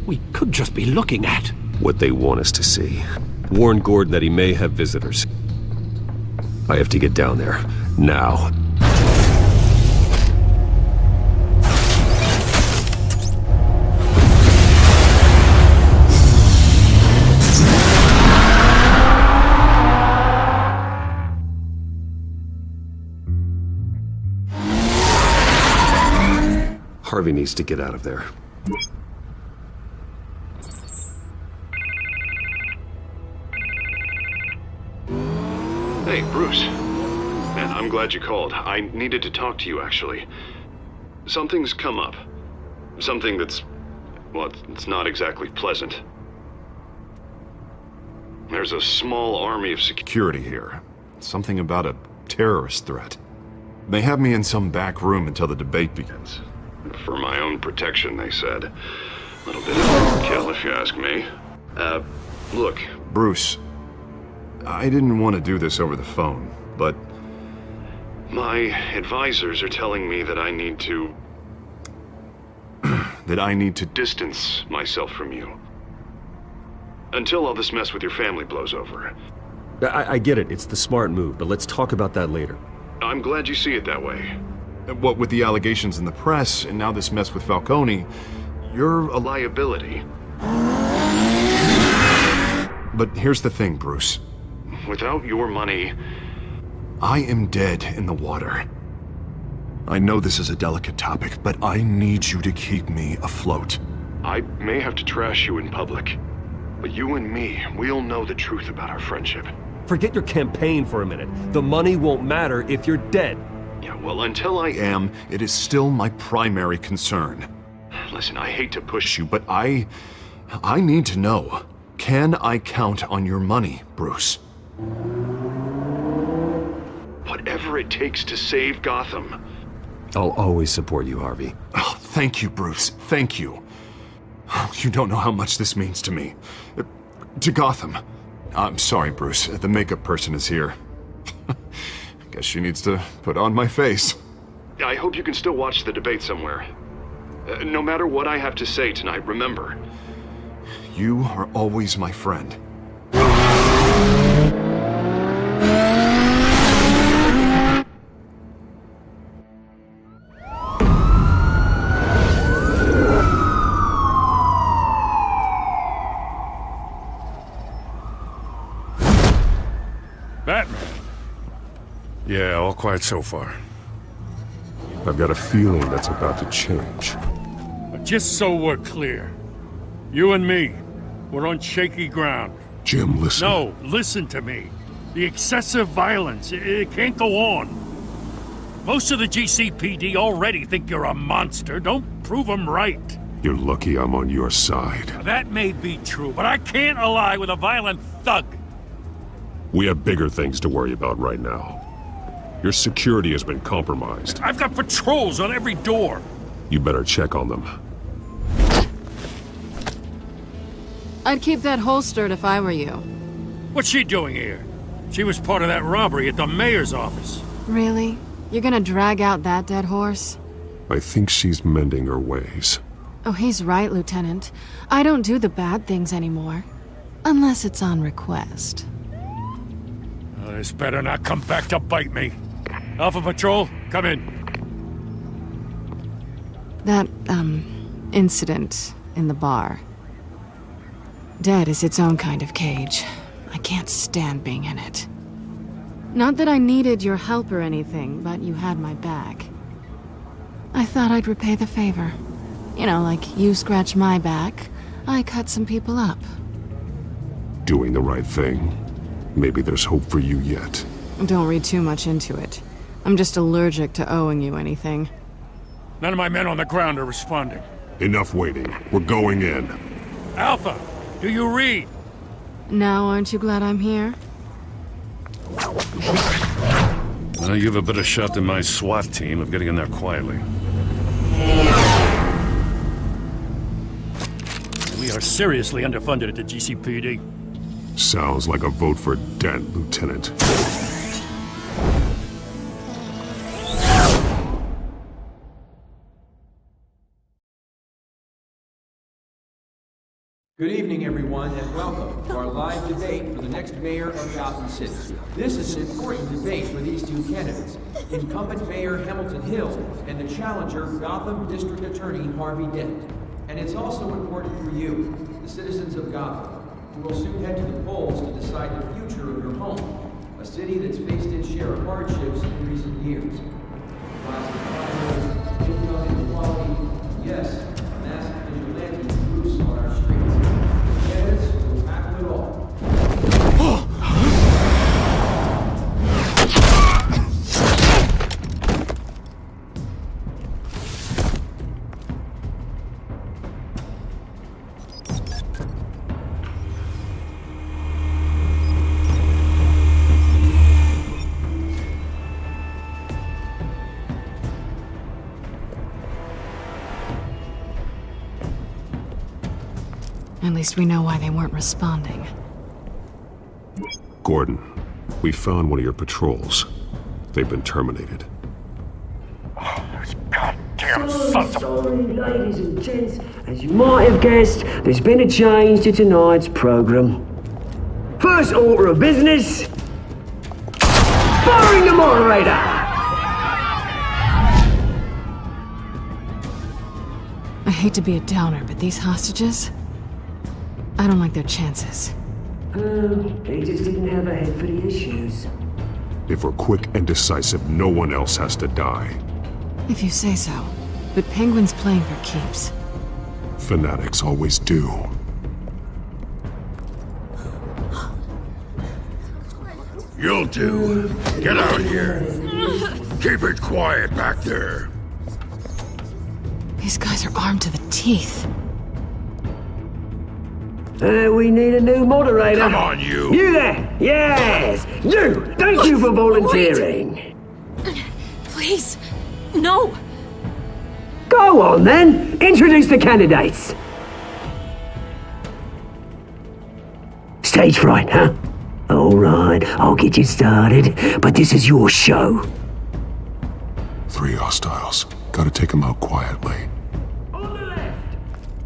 We could just be looking at what they want us to see. Warn Gordon that he may have visitors. I have to get down there. Now. Harvey needs to get out of there. Hey, Bruce. Man, I'm glad you called. I needed to talk to you, actually. Something's come up. Something that's... well, it's not exactly pleasant. There's a small army of security here. Something about a terrorist threat. They have me in some back room until the debate begins. For my own protection, they said. A little bit of overkill, if you ask me. Look, Bruce, I didn't want to do this over the phone, but my advisors are telling me that I need to... that I need to distance myself from you. Until all this mess with your family blows over. I get it. It's the smart move, but let's talk about that later. I'm glad you see it that way. What with the allegations in the press, and now this mess with Falcone, you're a liability. But here's the thing, Bruce. Without your money, I am dead in the water. I know this is a delicate topic, but I need you to keep me afloat. I may have to trash you in public, but you and me, we'll know the truth about our friendship. Forget your campaign for a minute. The money won't matter if you're dead. Yeah, well, until I am, it is still my primary concern. Listen, I hate to push you, but I need to know. Can I count on your money, Bruce? Whatever it takes to save Gotham. I'll always support you, Harvey. Oh, thank you, Bruce. Thank you. You don't know how much this means to me. To Gotham. I'm sorry, Bruce. The makeup person is here. Guess she needs to put on my face. I hope you can still watch the debate somewhere. No matter what I have to say tonight, remember, you are always my friend. Batman. Yeah, all quiet so far. I've got a feeling that's about to change. But just so we're clear, you and me, we're on shaky ground. Jim, listen. No, listen to me. The excessive violence, it can't go on. Most of the GCPD already think you're a monster. Don't prove them right. You're lucky I'm on your side. That may be true, but I can't ally with a violent thug. We have bigger things to worry about right now. Your security has been compromised. I've got patrols on every door. You better check on them. I'd keep that holstered if I were you. What's she doing here? She was part of that robbery at the mayor's office. Really? You're gonna drag out that dead horse? I think she's mending her ways. Oh, he's right, Lieutenant. I don't do the bad things anymore. Unless it's on request. This better not come back to bite me. Alpha Patrol, come in. That, incident in the bar. Dead is its own kind of cage. I can't stand being in it. Not that I needed your help or anything, but you had my back. I thought I'd repay the favor. You know, like you scratch my back, I cut some people up. Doing the right thing. Maybe there's hope for you yet. Don't read too much into it. I'm just allergic to owing you anything. None of my men on the ground are responding. Enough waiting. We're going in. Alpha, do you read? Now aren't you glad I'm here? Well, you have a better shot than my SWAT team of getting in there quietly. We are seriously underfunded at the GCPD. Sounds like a vote for Dent, Lieutenant. Good evening, everyone, and welcome to our live debate for the next mayor of Gotham City. This is an important debate for these two candidates, incumbent Mayor Hamilton Hill and the challenger, Gotham District Attorney Harvey Dent. And it's also important for you, the citizens of Gotham, who will soon head to the polls to decide the future of your home, a city that's faced its share of hardships in recent years. Rising crime, income inequality, yes, a massive vigilante loose on our streets. Candidates will tackle it all. At least we know why they weren't responding. Gordon, we found one of your patrols. They've been terminated. Sorry, ladies and gents. As you might have guessed, there's been a change to tonight's program. First order of business, firing the moderator. I hate to be a downer, but these hostages, I don't like their chances. They just didn't have a head for the issues. If we're quick and decisive, no one else has to die. If you say so. But Penguin's playing for keeps. Fanatics always do. You'll do. Get out here. Keep it quiet back there. These guys are armed to the teeth. We need a new moderator. Come on, you. You there? Yes. You. Thank you for volunteering. Wait. Please. No. Go on, then. Introduce the candidates. Stage fright, huh? All right, I'll get you started, but this is your show. 3 hostiles. Gotta take them out quietly. On the left,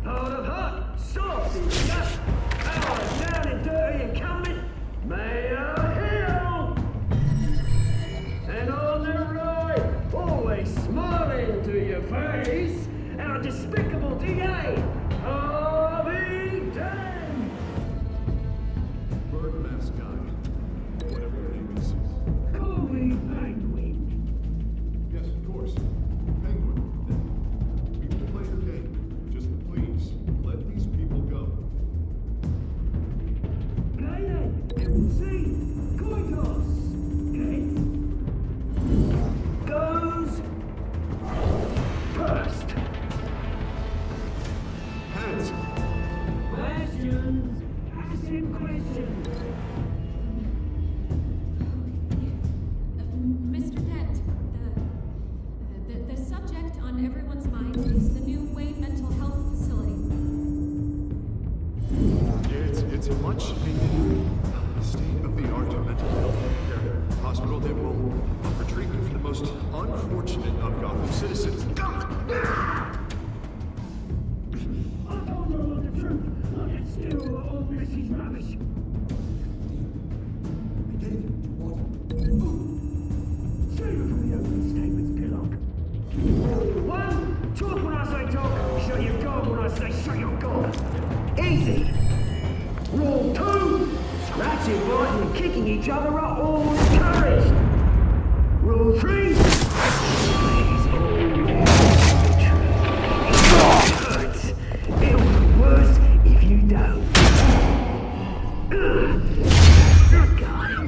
hard of hot, soft and just, our down and dirty incumbent, Mayor Hill. And on the right, always smiling to your face, our despicable DA, Harvey Dent. Bird mascot. Whatever your name is. Call me Penguin. Yes, of course. Penguin. Bruce. Save it from the opening statements, Pillock. One, talk when I say talk. Shut your gob when I say shut your gob. Easy. Rule 2, scratching, biting, and kicking each other are all encouraged. Rule 3, please all hurts. It'll be worse if you don't. Got it.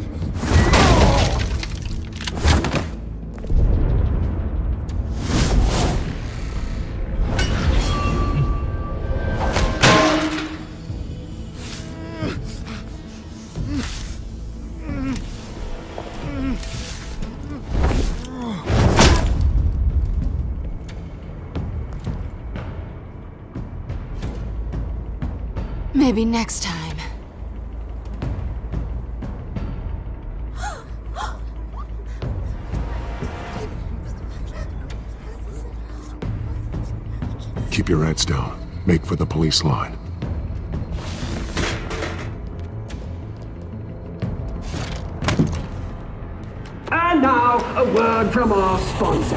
Maybe next time. Keep your heads down. Make for the police line. And now, a word from our sponsor.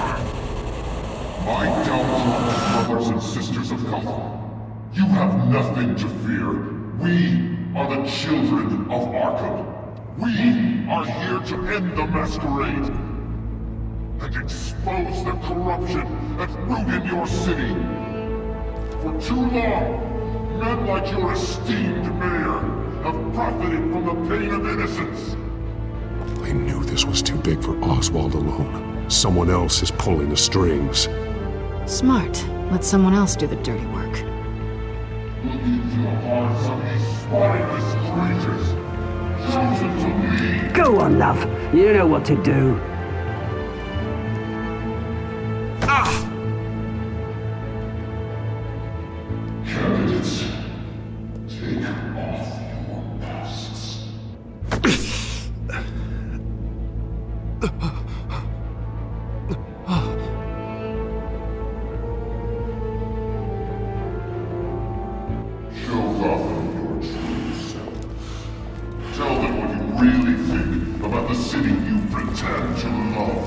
My downfall, brothers and sisters of Gotham. You have nothing to fear. We are the children of Arkham. We are here to end the masquerade and expose the corruption that ruined your city. For too long, men like your esteemed mayor have profited from the pain of innocence. I knew this was too big for Oswald alone. Someone else is pulling the strings. Smart. Let someone else do the dirty work. Look into the hearts of these spineless creatures, chosen to lead. Go on, love. You know what to do. Candidates, take off your masks. Show Gotham your true self. Tell them what you really think about the city you pretend to love.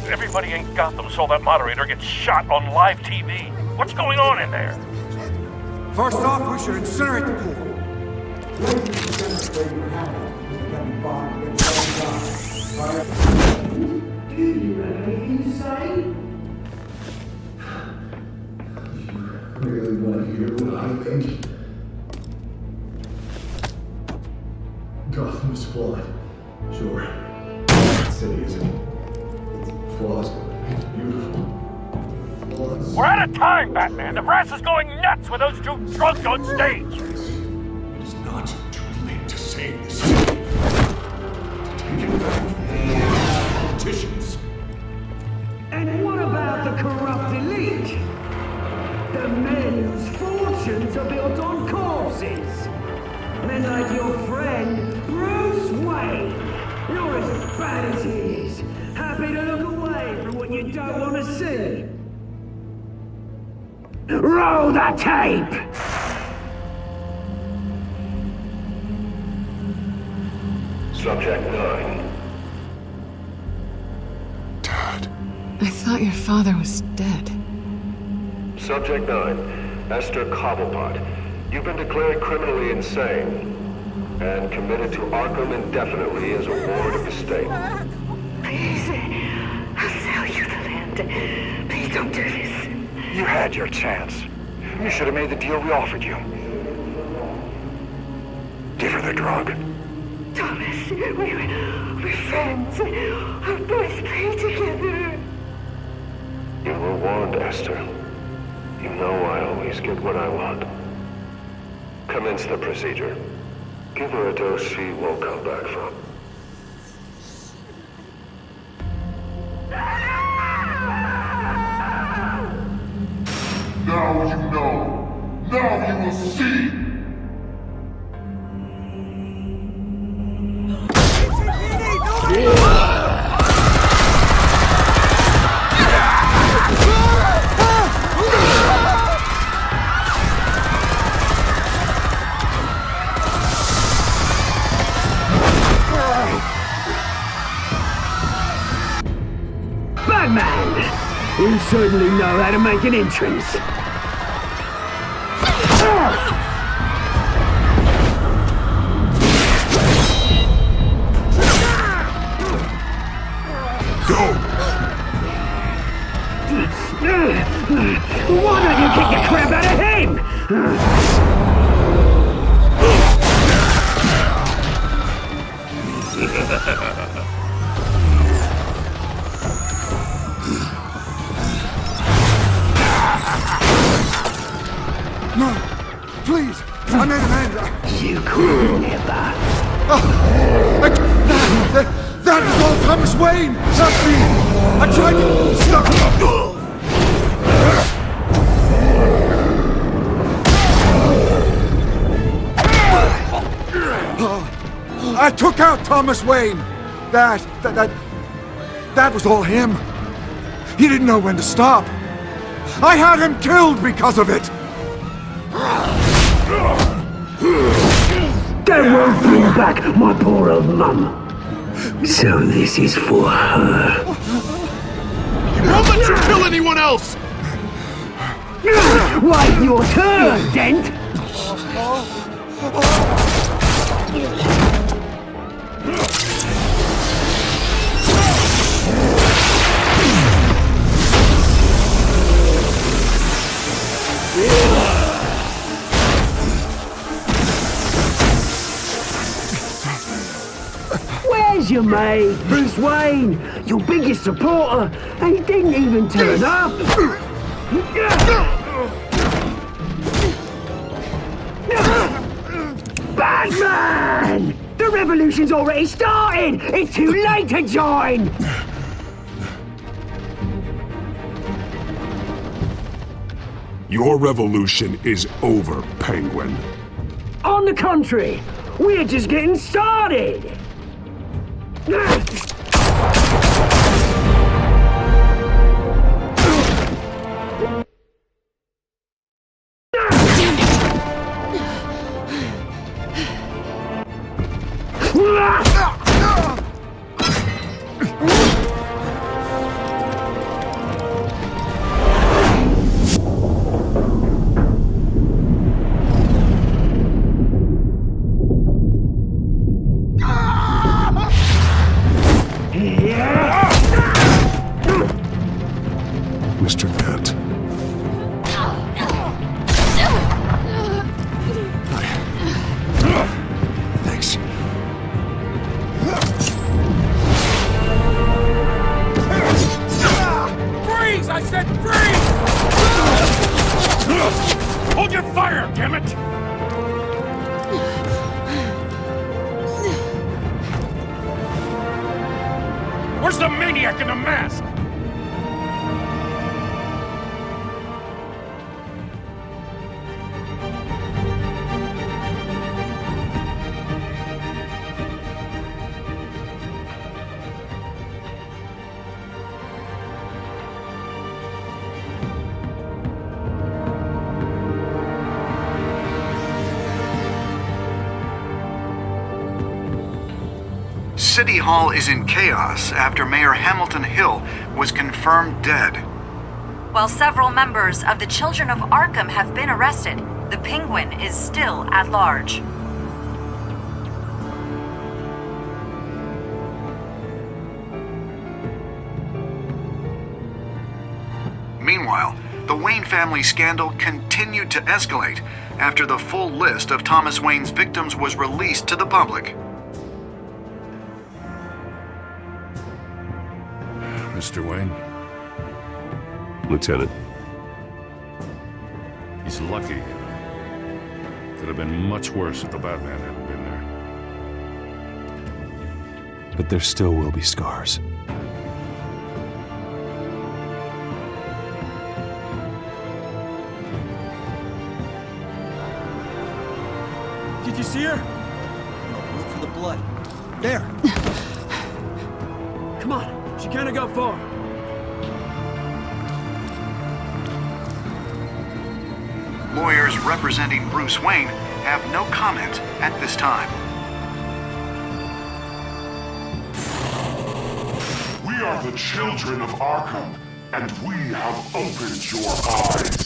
Everybody in Gotham saw that moderator get shot on live TV. What's going on in there? First off, we should incinerate the pool. Do you have anything to say? Really want to hear what I think? Gotham is flawed. Sure. The city isn't. It's flaws, but it's beautiful. Flaws. We're out of time, Batman. The brass is going nuts with those two drunks on stage. It is not too late to save this city. To take it back from politicians. And what about the corrupt elite? The men whose fortunes are built on corpses. Men like your friend, Bruce Wayne. You're as bad as he is. Happy to look away from what you don't want to see. Roll the tape! Subject 9. I thought your father was dead. Subject 9. Esther Cobblepot. You've been declared criminally insane and committed to Arkham indefinitely as a ward of the state. Please, I'll sell you the land. Please don't do this. You had your chance. You should have made the deal we offered you. Give her the drug. Thomas, we're friends. Our boys play together. You were warned, Esther. You know I always get what I want. Commence the procedure. Give her a dose she won't come back from. Now you know. Now you will see. Batman! You certainly know how to make an entrance. Why don't you kick the crap out of him? No, please, I made an end. You could never. That was all Thomas Wayne, not me. I tried to stop. I took out Thomas Wayne. That was all him. He didn't know when to stop. I had him killed because of it. That won't bring back my poor old mum. So this is for her. Won't let you kill anyone else! Wait your turn, Dent! Where's your mate, Bruce Wayne? Your biggest supporter, and he didn't even turn up. Batman! The revolution's already started! It's too late to join! Your revolution is over, Penguin. On the contrary, we're just getting started! Mr. Dent. Thanks. Freeze! I said freeze! Hold your fire, damn it! Where's the maniac in the mask? City Hall is in chaos after Mayor Hamilton Hill was confirmed dead. While several members of the Children of Arkham have been arrested, the Penguin is still at large. Meanwhile, the Wayne family scandal continued to escalate after the full list of Thomas Wayne's victims was released to the public. Mr. Wayne? Lieutenant. He's lucky. Could have been much worse if the Batman hadn't been there. But there still will be scars. Did you see her? No, look for the blood. There. Come on. She can't have got far. Lawyers representing Bruce Wayne have no comment at this time. We are the children of Arkham, and we have opened your eyes.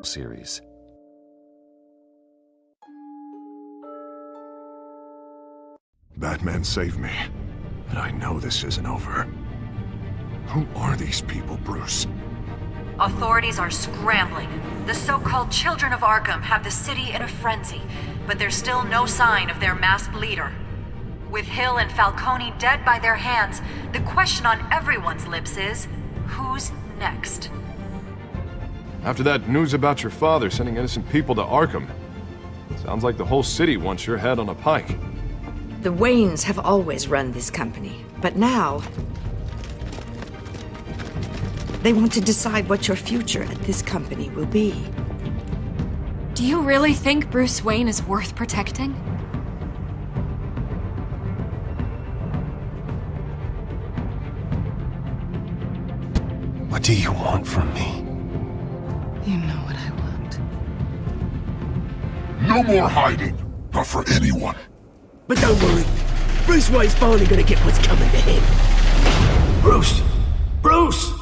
Series. Batman saved me, but I know this isn't over. Who are these people, Bruce? Authorities are scrambling. The so-called Children of Arkham have the city in a frenzy, but there's still no sign of their masked leader. With Hill and Falcone dead by their hands, the question on everyone's lips is, who's next? After that news about your father sending innocent people to Arkham, sounds like the whole city wants your head on a pike. The Waynes have always run this company, but now they want to decide what your future at this company will be. Do you really think Bruce Wayne is worth protecting? What do you want from me? You know what I want. No more hiding, not for anyone. But don't worry, Bruce Wayne's finally gonna get what's coming to him. Bruce! Bruce!